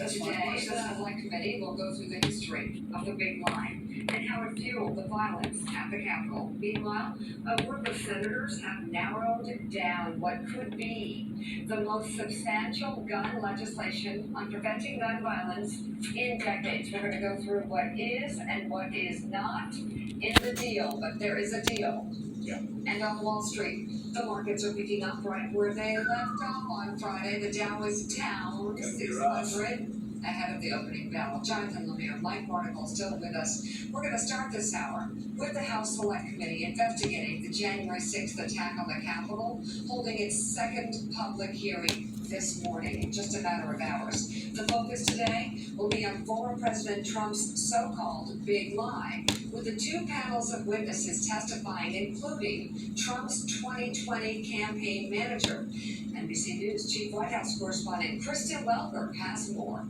That's my Today, the question. Select Committee will go through the history of the Big Line and how it fueled the violence at the Capitol. Meanwhile, a group of senators have narrowed down what could be the most substantial gun legislation on preventing gun violence in decades. We're going to go through what is and what is not in the deal, but there is a deal. Yeah. And on Wall Street, the markets are picking up right where they left off on Friday. The Dow is down Gonna be rough. 600 ahead of the opening bell. Jonathan Lemire, Mike Barnicle still with us. We're going to start this hour with the House Select Committee investigating the January 6th attack on the Capitol, holding its second public hearing this morning in just a matter of hours. The focus today will be on former President Trump's so-called big lie, with the two panels of witnesses testifying, including Trump's 2020 campaign manager. NBC News Chief White House correspondent Kristen Welker has more.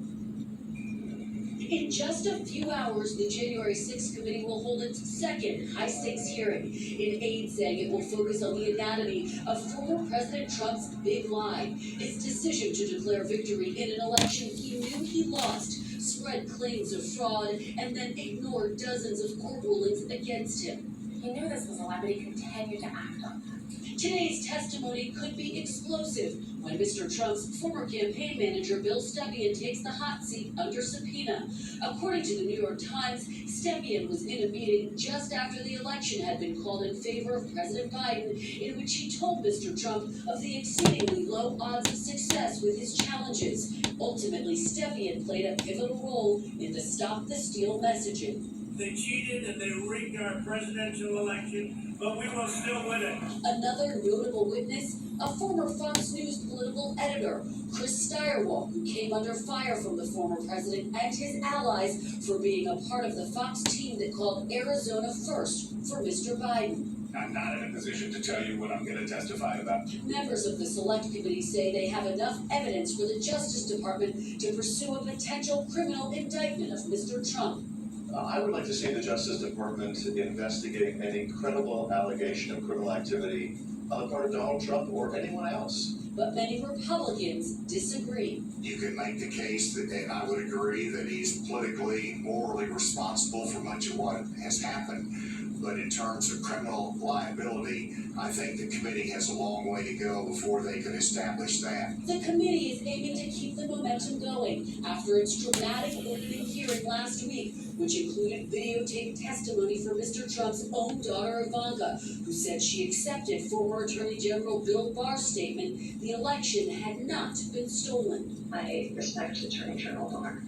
In just a few hours, the January 6th committee will hold its second high-stakes hearing. An aide saying it will focus on the anatomy of former President Trump's big lie, his decision to declare victory in an election he knew he lost, spread claims of fraud, and then ignored dozens of court rulings against him. He knew this was a lie, but he continued to act on that. Today's testimony could be explosive when Mr. Trump's former campaign manager, Bill Stepien, takes the hot seat under subpoena. According to the New York Times, Stepien was in a meeting just after the election had been called in favor of President Biden, in which he told Mr. Trump of the exceedingly low odds of success with his challenges. Ultimately, Stepien played a pivotal role in the Stop the Steal messaging. They cheated and they rigged our presidential election, but we will still win it. Another notable witness, a former Fox News political editor, Chris Stirewalt, who came under fire from the former president and his allies for being a part of the Fox team that called Arizona first for Mr. Biden. I'm not in a position to tell you what I'm going to testify about. Members of the Select Committee say they have enough evidence for the Justice Department to pursue a potential criminal indictment of Mr. Trump. I would like to see the Justice Department investigate any credible allegation of criminal activity on the part of Donald Trump or anyone else. But many Republicans disagree. You can make the case that, and I would agree, that he's politically, morally responsible for much of what has happened. But in terms of criminal liability, I think the committee has a long way to go before they can establish that. The committee is aiming to keep the momentum going after its dramatic opening hearing last week, which included videotaped testimony from Mr. Trump's own daughter Ivanka, who said she accepted former Attorney General Bill Barr's statement the election had not been stolen. I respect Attorney General Barr,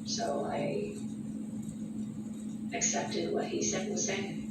so I accepted what he said was saying.